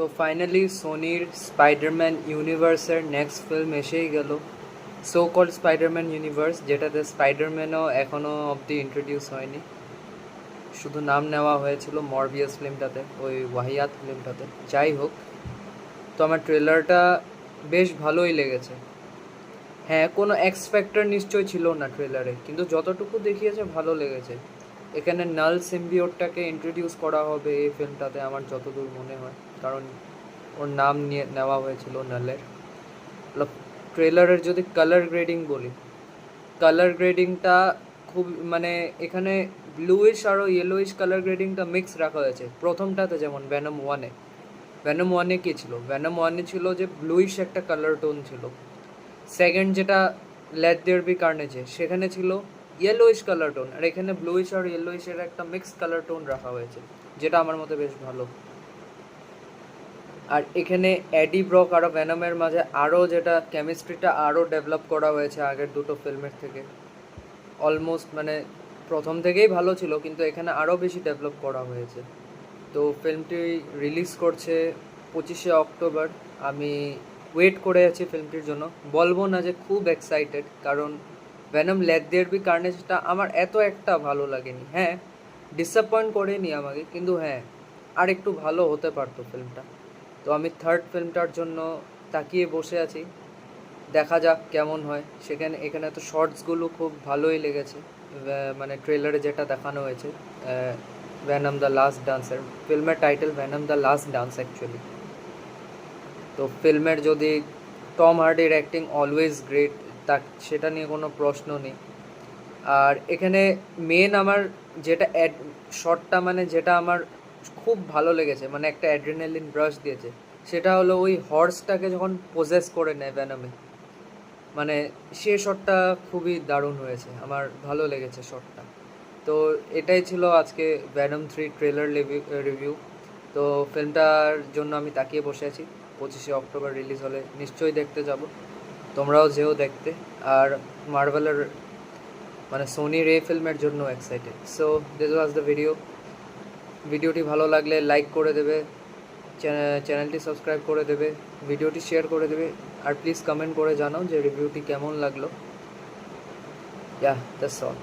তো finally সোনির Spiderman ইউনিভার্সের next film এসেই গেল, সো কল্ড স্পাইডারম্যান ইউনিভার্স, যেটাতে স্পাইডারম্যানও এখনও অবধি ইন্ট্রোডিউস হয়নি, শুধু নাম নেওয়া হয়েছিল মরবিয়াস ফিল্মটাতে, ওই ওয়াহিয়াত ফিল্মটাতে। যাই হোক, তো আমার ট্রেলারটা বেশ ভালোই লেগেছে। হ্যাঁ, কোনো এক্স ফ্যাক্টর নিশ্চয়ই ছিল না ট্রেলারে, কিন্তু যতটুকু দেখিয়েছে ভালো লেগেছে। এখানে নাল সিম্বিওটটাকে ইন্ট্রোডিউস করা হবে এই ফিল্মটাতে, আমার যতদূর মনে হয়, কারণ ওর নাম নিয়ে নেওয়া হয়েছিল নালের। ট্রেলারের যদি কালার গ্রেডিং বলি, কালার গ্রেডিংটা খুব মানে এখানে ব্লুইশ আরও ইয়েলোইশ কালার গ্রেডিংটা মিক্স রাখা হয়েছে। প্রথমটাতে যেমন ভ্যানম ওয়ানে কী ছিল, ভ্যানম ওয়ানে ছিল যে ব্লুইশ একটা কালার টোন ছিল। সেকেন্ড যেটা লেট দেয়ার বি কার্নেজে, সেখানে ছিল ইয়েলোইশ কালার টোন, আর এখানে ব্লুইশ আর ইয়েলোইশের একটা মিক্স কালার টোন রাখা হয়েছে, যেটা আমার মতে বেশ ভালো। আর এখানে এডি ব্রক আরও ভ্যানমের মাঝে আরও যেটা কেমিস্ট্রিটা আরও ডেভেলপ করা হয়েছে আগের দুটো ফিল্মের থেকে। অলমোস্ট মানে প্রথম থেকেই ভালো ছিল, কিন্তু এখানে আরও বেশি ডেভেলপ করা হয়েছে। তো ফিল্মটি রিলিজ করছে 25শে অক্টোবর। আমি ওয়েট করে আছি ফিল্মটির জন্য। বলবো না যে খুব এক্সাইটেড, কারণ ভেনম লেট দেয়ার বি কার্নেজটা আমার এত একটা ভালো লাগেনি। হ্যাঁ, ডিসঅ্যাপয়েন্ট করেনি আমাকে, কিন্তু হ্যাঁ, আর একটু ভালো হতে পারতো ফিল্মটা। তো আমি থার্ড ফিল্মটার জন্য তাকিয়ে বসে আছি, দেখা যাক কেমন হয়। এখানে তো শর্টসগুলো খুব ভালোই লেগেছে, মানে ট্রেলারে যেটা দেখানো হয়েছে, ভ্যানম দ্য লাস্ট ডান্সের, ফিল্মের title Venom the last dance actually. তো ফিল্মের যদি টম হার্ডির অ্যাক্টিং অলওয়েজ গ্রেট, তা সেটা নিয়ে কোনো প্রশ্ন নেই। আর এখানে মেন আমার যেটা শটটা মানে যেটা আমার খুব ভালো লেগেছে, মানে একটা অ্যাড্রিনালিন ব্রাশ দিয়েছে, সেটা হলো ওই হর্সটাকে যখন পজেস করে নেয় ভ্যানমে, মানে সে শটটা খুবই দারুণ হয়েছে, আমার ভালো লেগেছে শটটা। তো এটাই ছিল আজকে ভ্যানম 3 ট্রেলার রিভিউ। তো ফিল্মটার জন্য আমি তাকিয়ে বসে আছি, 25শে অক্টোবর রিলিজ হলে নিশ্চয়ই দেখতে যাব, তোমরাও যেও দেখতে। আর মার্ভেলের মানে সোনির এই ফিল্মের জন্য excited. So this was the ভিডিওটি ভালো লাগলে লাইক করে দেবে, চ্যানেলটি সাবস্ক্রাইব করে দেবে, ভিডিওটি শেয়ার করে দেবে, আর প্লিজ কমেন্ট করে জানাও যে রিভিউটি কেমন লাগলো। That's all.